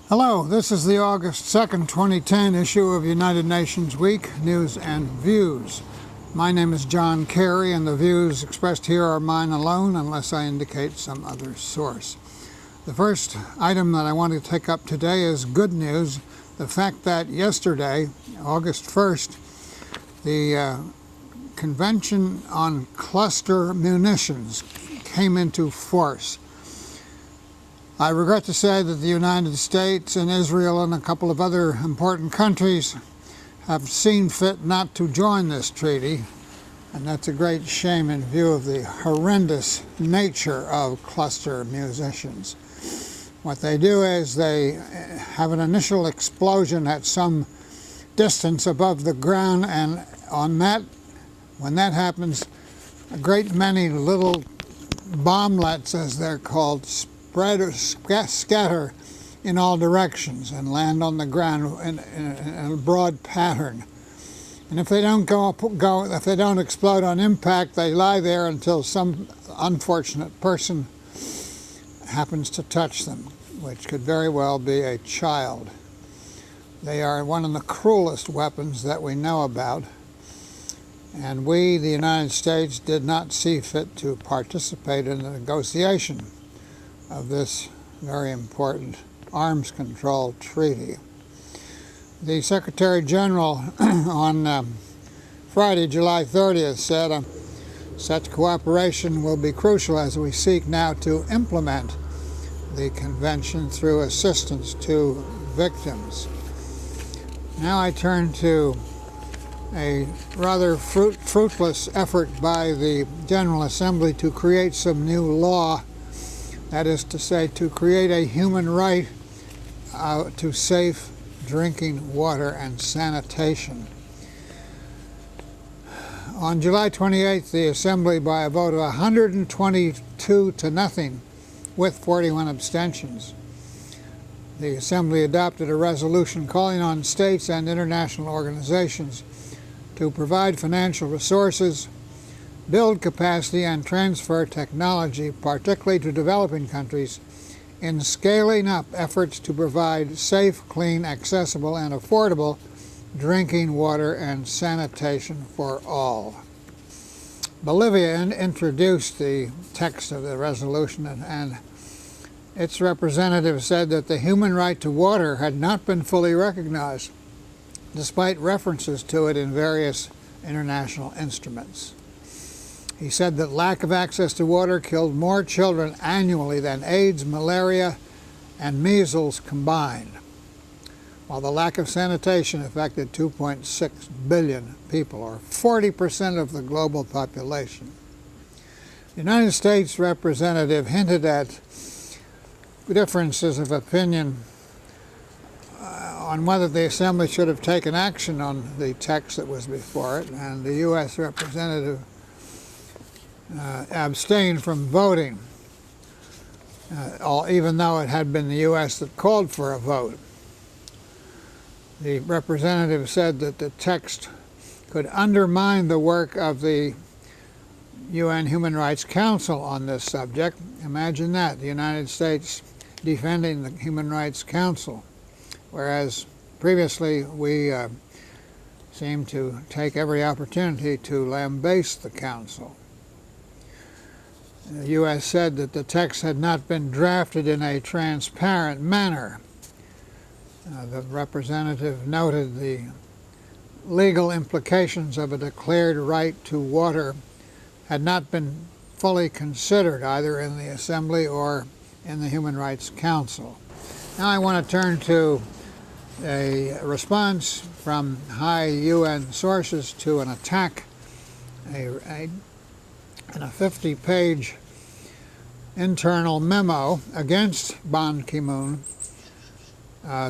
Hello, this is the August 2nd, 2010 issue of United Nations Week News and Views. My name is John Kerry, and the views expressed here are mine alone unless I indicate some other source. The first item that I want to take up today is good news. The fact that yesterday, August 1st, the Convention on Cluster Munitions came into force. I regret to say that the United States and Israel and a couple of other important countries have seen fit not to join this treaty, and that's a great shame in view of the horrendous nature of cluster munitions. What they do is they have an initial explosion at some distance above the ground, and when that happens, a great many little bomblets, as they're called, spread or scatter in all directions and land on the ground in a broad pattern. And if they don't explode on impact, they lie there until some unfortunate person happens to touch them, which could very well be a child. They are one of the cruelest weapons that we know about, and we, the United States, did not see fit to participate in the negotiation of this very important arms control treaty. The Secretary General on Friday, July 30th, said such cooperation will be crucial as we seek now to implement the convention through assistance to victims. Now I turn to a rather fruitless effort by the General Assembly to create some new law. That is to say, to create a human right to safe drinking water and sanitation. On July 28th, the Assembly, by a vote of 122 to nothing, with 41 abstentions, the Assembly adopted a resolution calling on states and international organizations to provide financial resources, build capacity, and transfer technology, particularly to developing countries, in scaling up efforts to provide safe, clean, accessible, and affordable drinking water and sanitation for all. Bolivia introduced the text of the resolution, and its representative said that the human right to water had not been fully recognized, despite references to it in various international instruments. He said that lack of access to water killed more children annually than AIDS, malaria, and measles combined, while the lack of sanitation affected 2.6 billion people, or 40% of the global population. The United States representative hinted at differences of opinion on whether the Assembly should have taken action on the text that was before it, and the U.S. representative abstained from voting, even though it had been the U.S. that called for a vote. The representative said that the text could undermine the work of the UN Human Rights Council on this subject. Imagine that, the United States defending the Human Rights Council, whereas previously we seemed to take every opportunity to lambaste the Council. The U.S. said that the text had not been drafted in a transparent manner. The representative noted the legal implications of a declared right to water had not been fully considered either in the Assembly or in the Human Rights Council. Now I want to turn to a response from high UN sources to an attack, in a 50-page internal memo against Ban Ki-moon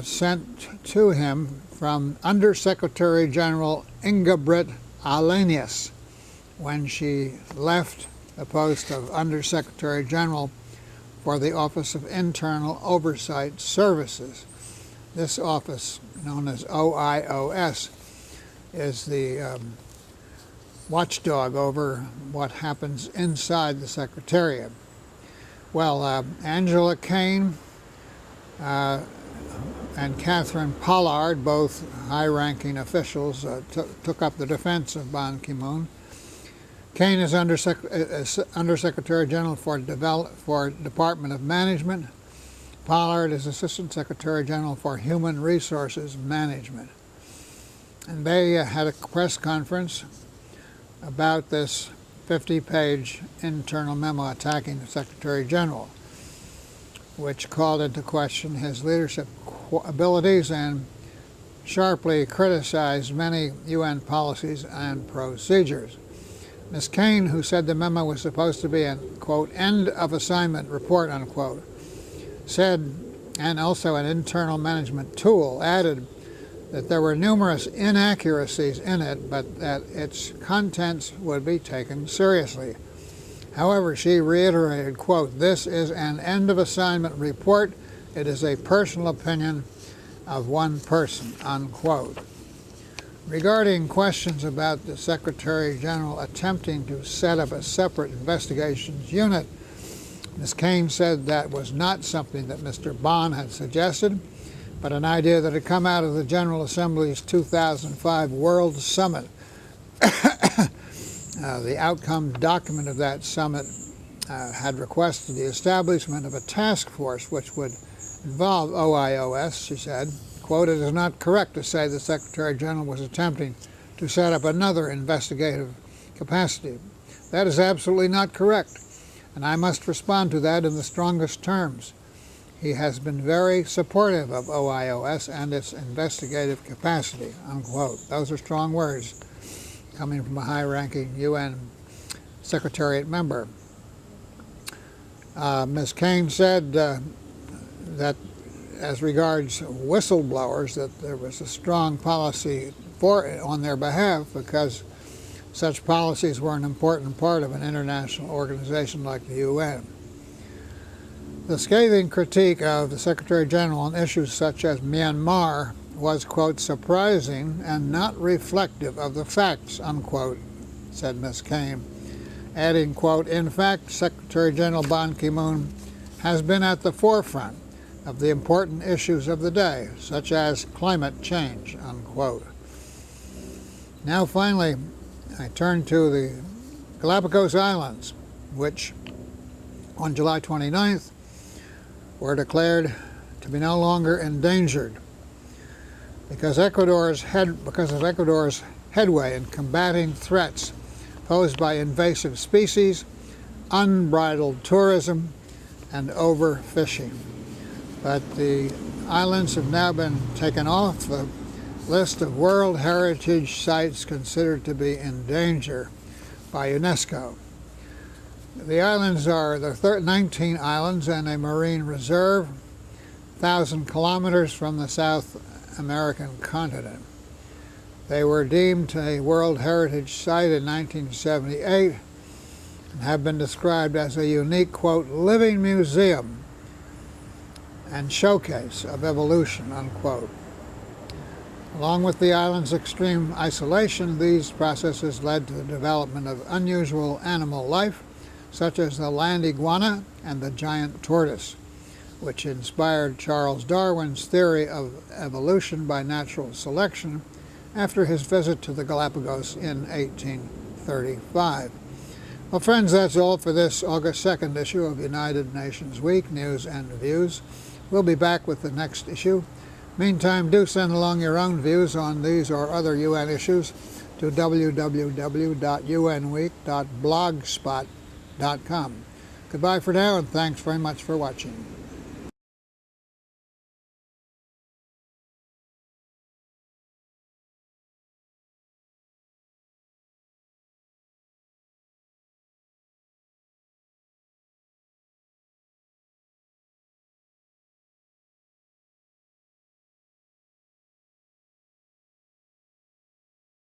sent to him from Undersecretary General Inga-Britt Ahlenius when she left the post of Undersecretary General for the Office of Internal Oversight Services. This office, known as OIOS, is the watchdog over what happens inside the Secretariat. Well, Angela Kane and Catherine Pollard, both high-ranking officials, took up the defense of Ban Ki-moon. Kaine is Undersecretary General for Department of Management. Pollard is Assistant Secretary General for Human Resources Management. And they had a press conference about this 50-page internal memo attacking the Secretary General, which called into question his leadership abilities and sharply criticized many UN policies and procedures. Ms. Kaine, who said the memo was supposed to be an, quote, end of assignment report, unquote, said, and also an internal management tool, added that there were numerous inaccuracies in it, but that its contents would be taken seriously. However, she reiterated, quote, this is an end of assignment report. It is a personal opinion of one person, unquote. Regarding questions about the Secretary General attempting to set up a separate investigations unit, Ms. Kaine said that was not something that Mr. Ban had suggested, but an idea that had come out of the General Assembly's 2005 World Summit. The outcome document of that summit had requested the establishment of a task force which would involve OIOS, she said. Quote, it is not correct to say the Secretary General was attempting to set up another investigative capacity. That is absolutely not correct, and I must respond to that in the strongest terms. He has been very supportive of OIOS and its investigative capacity, unquote. Those are strong words coming from a high-ranking UN Secretariat member. Ms. Kaine said that as regards whistleblowers, that there was a strong policy on their behalf because such policies were an important part of an international organization like the UN. The scathing critique of the Secretary General on issues such as Myanmar was, quote, surprising and not reflective of the facts, unquote, said Ms. Kaine, adding, quote, in fact, Secretary General Ban Ki-moon has been at the forefront of the important issues of the day, such as climate change, unquote. Now, finally, I turn to the Galapagos Islands, which on July 29th were declared to be no longer endangered because of Ecuador's headway in combating threats posed by invasive species, unbridled tourism, and overfishing. But the islands have now been taken off the list of World Heritage Sites considered to be in danger by UNESCO. The islands are 19 islands and a marine reserve, 1,000 kilometers from the South American continent. They were deemed a World Heritage Site in 1978 and have been described as a unique, quote, living museum and showcase of evolution, unquote. Along with the island's extreme isolation, these processes led to the development of unusual animal life, such as the land iguana and the giant tortoise, which inspired Charles Darwin's theory of evolution by natural selection after his visit to the Galapagos in 1835. Well, friends, that's all for this August 2nd issue of United Nations Week, News and Views. We'll be back with the next issue. Meantime, do send along your own views on these or other UN issues to www.unweek.blogspot.com. Goodbye for now, and thanks very much for watching.